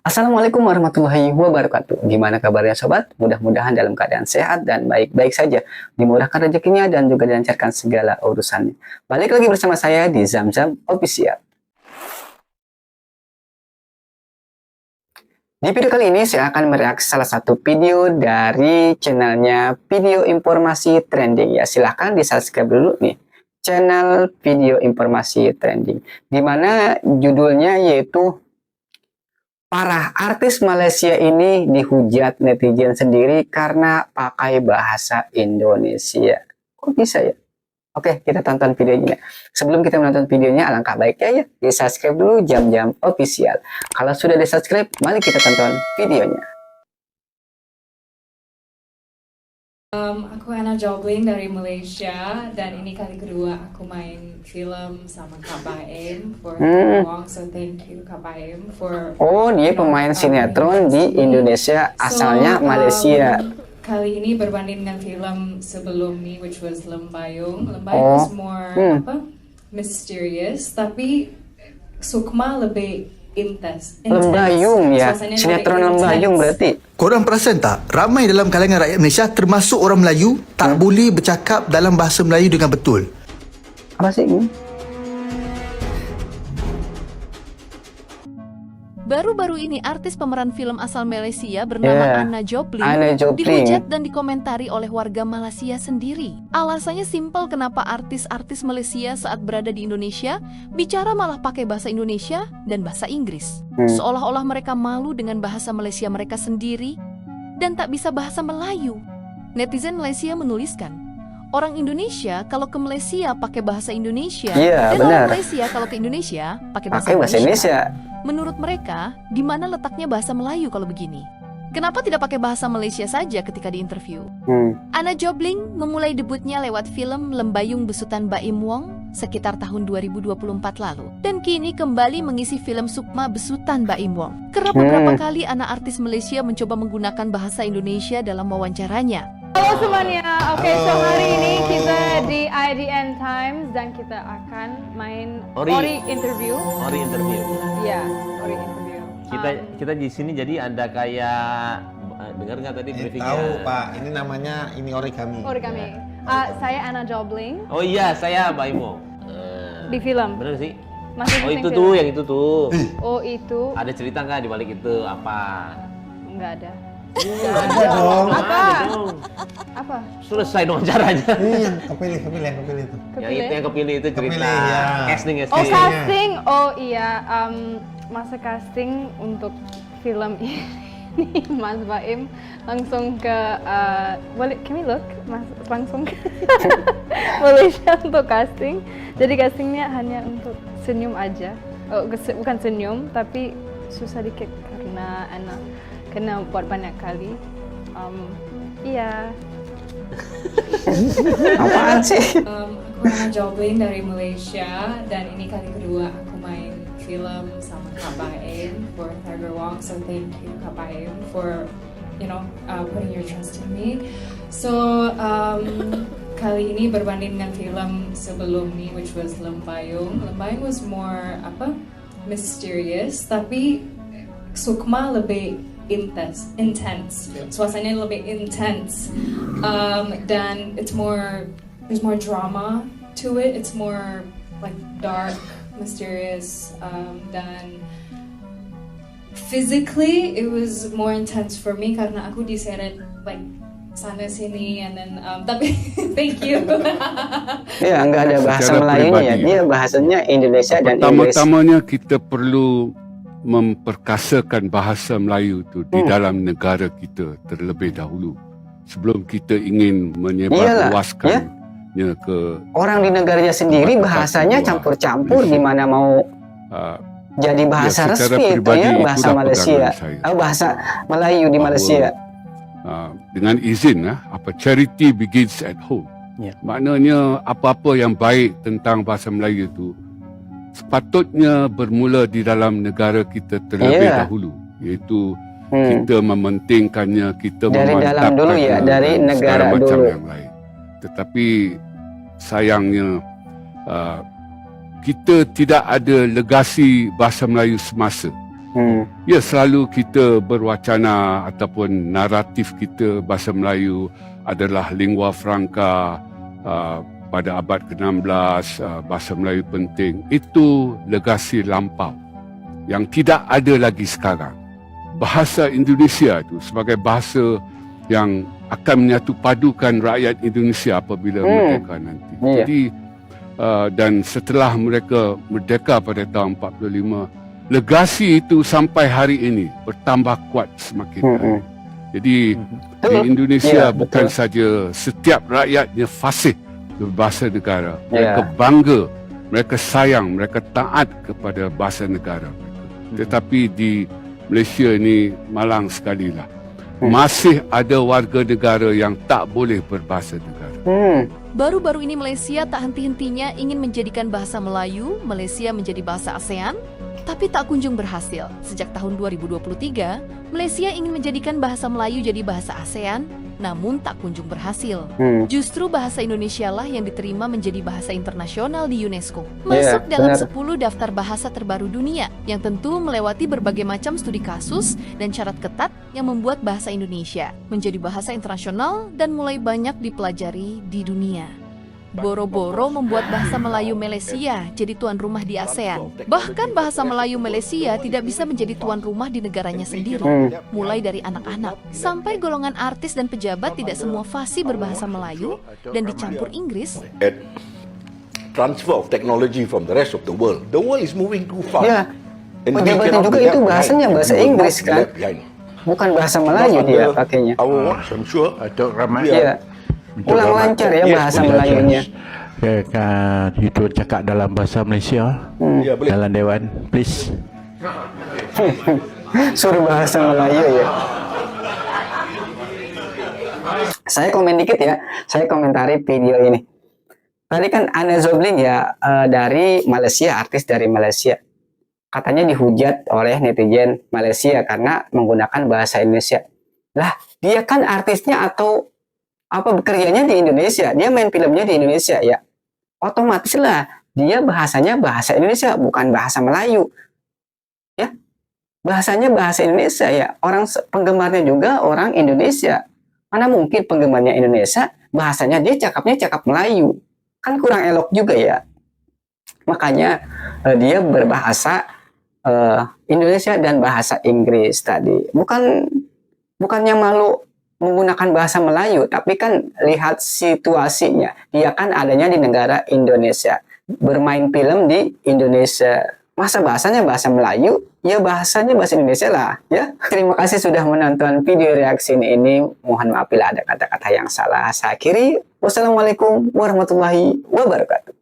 Assalamualaikum warahmatullahi wabarakatuh. Gimana kabarnya sobat? Mudah-mudahan dalam keadaan sehat dan baik-baik saja. Dimurahkan rezekinya dan juga dilancarkan segala urusannya. Balik lagi bersama saya di Zamzam Official. Di video kali ini saya akan mereaksi salah satu video dari channelnya Video Informasi Trending. Ya silahkan di subscribe dulu nih. Channel Video Informasi Trending. Dimana judulnya yaitu para artis Malaysia ini dihujat netizen sendiri karena pakai bahasa Indonesia. Kok bisa ya? Oke, kita tonton videonya. Sebelum kita menonton videonya, alangkah baiknya ya di-subscribe dulu Jam-Jam Official. Kalau sudah di-subscribe, mari kita tonton videonya. Aku Anna Jobling dari Malaysia dan ini kali kedua aku main film sama Kak Baim for Wong, so thank you Kak Baim for. Oh, dia pemain sinetron di Indonesia, asalnya Malaysia. Kali ini berbanding dengan film sebelum nih, which was Lembayung. Lembayung was more mysterious, tapi Sukma lebih intense. Lembayung ya, sinetron Lembayung berarti. Korang perasan tak, ramai dalam kalangan rakyat Malaysia termasuk orang Melayu tak boleh bercakap dalam bahasa Melayu dengan betul. Apa sih ini? Baru-baru ini artis pemeran film asal Malaysia bernama Anna Jobling dihujat dan dikomentari oleh warga Malaysia sendiri. Alasannya simpel, kenapa artis-artis Malaysia saat berada di Indonesia bicara malah pakai bahasa Indonesia dan bahasa Inggris. Seolah-olah mereka malu dengan bahasa Malaysia mereka sendiri dan tak bisa bahasa Melayu. Netizen Malaysia menuliskan, orang Indonesia kalau ke Malaysia pakai bahasa Indonesia, dan orang Malaysia kalau ke Indonesia pakai bahasa Indonesia. Menurut mereka, di mana letaknya bahasa Melayu kalau begini? Kenapa tidak pakai bahasa Malaysia saja ketika diinterview? Anna Jobling memulai debutnya lewat film Lembayung besutan Baim Wong sekitar tahun 2024 lalu. Dan kini kembali mengisi film Sukma besutan Baim Wong. Kerap beberapa kali anak artis Malaysia mencoba menggunakan bahasa Indonesia dalam wawancaranya. Halo semuanya, oke, so hari ini kita di IDN Times dan kita akan main Ori interview. Ori interview. Iya, Ori interview. Kita di sini jadi ada kayak dengar nggak tadi briefingnya? Tahu Pak, ini namanya origami. Origami. Saya Anna Jobling. Oh iya, saya Baimo. Di film. Bener sih? Masih Oh itu film. tuh, yang itu tuh. Oh itu. Ada cerita nggak di balik itu apa? Enggak ada. Ada dong. Apa? Ada dong. Apa? Selesai dong acaranya. Ini yang kepilih itu. Yang itu yang kepilih itu cerita. Kepilih, ya. Casting. Oh casting, oh iya. Masa casting untuk film ini Mas Baim langsung ke can we look? Langsung ke Malaysia untuk casting. Jadi castingnya hanya untuk senyum aja. Oh, bukan senyum, tapi susah dikit karena Anna kena buat banyak kali. Iya. Apaan sih? Aku Anna Jobling dari Malaysia dan ini kali kedua aku main film sama Kak Baim for Tiger Wong, so thank you Kak Baim for putting your trust in me. So kali ini berbanding dengan film sebelum nih, which was Lembayung. Lembayung was more mysterious, tapi Sukma lebih intense. Suasananya lebih intense, dan there's more drama to it. It's more like dark, mysterious, dan physically it was more intense for me karena aku diseret like sana sini and then tapi thank you. Ya nggak ada bahasa Melayunya, dia bahasanya Indonesia dan Inggris. Pertama-tamanya kita perlu memperkasakan bahasa Melayu itu di dalam negara kita terlebih dahulu sebelum kita ingin menyebarluaskannya ke orang di negaranya sendiri bahasanya campur-campur, gimana mau jadi bahasa resmi itu ya, bahasa Malaysia, bahasa Melayu di Malaysia. Dengan izin charity begins at home. Maknanya apa-apa yang baik tentang bahasa Melayu itu sepatutnya bermula di dalam negara kita terlebih dahulu, iaitu kita mementingkannya, kita dari dalam dulu ya, dari negara macam dulu. yang lain. Tetapi sayangnya kita tidak ada legasi bahasa Melayu semasa. Ya, selalu kita berwacana ataupun naratif kita bahasa Melayu adalah lingua franca pada abad ke-16, bahasa Melayu penting. Itu legasi lampau yang tidak ada lagi sekarang. Bahasa Indonesia itu sebagai bahasa yang akan menyatu padukan rakyat Indonesia apabila merdeka nanti. Jadi dan setelah mereka merdeka pada tahun 45, legasi itu sampai hari ini bertambah kuat semakin hari. Jadi di Indonesia bukan saja setiap rakyatnya fasih berbahasa negara. Mereka bangga, mereka sayang, mereka taat kepada bahasa negara mereka. Tetapi di Malaysia ini malang sekali lah. Masih ada warga negara yang tak boleh berbahasa negara. Baru-baru ini Malaysia tak henti-hentinya ingin menjadikan bahasa Melayu Malaysia menjadi bahasa ASEAN, tapi tak kunjung berhasil. Sejak tahun 2023, Malaysia ingin menjadikan bahasa Melayu jadi bahasa ASEAN, namun tak kunjung berhasil. Justru bahasa Indonesia lah yang diterima menjadi bahasa internasional di UNESCO. Masuk dalam 10 daftar bahasa terbaru dunia, yang tentu melewati berbagai macam studi kasus dan syarat ketat yang membuat bahasa Indonesia menjadi bahasa internasional dan mulai banyak dipelajari di dunia. Boro-boro membuat bahasa Melayu Malaysia jadi tuan rumah di ASEAN. Bahkan bahasa Melayu Malaysia tidak bisa menjadi tuan rumah di negaranya sendiri. Mulai dari anak-anak sampai golongan artis dan pejabat tidak semua fasih berbahasa Melayu dan dicampur Inggris. Transfer of technology from the rest of the world. The world is moving too fast. Ya, pejabatnya juga itu bahasanya bahasa Inggris kan, bukan bahasa Melayu dia pakainya. I'm sure. Iya. Ulang lancar ya bahasa Melayunya. Itu cakap dalam bahasa Malaysia dalam Dewan, please. Suruh bahasa Melayu ya. Saya komen dikit ya. Saya komentari video ini. Tadi kan Anna Zobling ya dari Malaysia, artis dari Malaysia. Katanya dihujat oleh netizen Malaysia karena menggunakan bahasa Indonesia. Lah, dia kan artisnya atau bekerjanya di Indonesia, dia main filmnya di Indonesia ya, otomatis lah dia bahasanya bahasa Indonesia bukan bahasa Melayu ya, bahasanya bahasa Indonesia ya, orang penggemarnya juga orang Indonesia, mana mungkin penggemarnya Indonesia bahasanya dia cakap Melayu, kan kurang elok juga ya. Makanya dia berbahasa Indonesia dan bahasa Inggris tadi, bukannya malu menggunakan bahasa Melayu, tapi kan lihat situasinya. Dia kan adanya di negara Indonesia, bermain film di Indonesia. Masa bahasanya bahasa Melayu? Ya bahasanya bahasa Indonesia lah. Ya, terima kasih sudah menonton video reaksi ini. Mohon maaf bila ada kata-kata yang salah. Saya akhiri. Wassalamualaikum warahmatullahi wabarakatuh.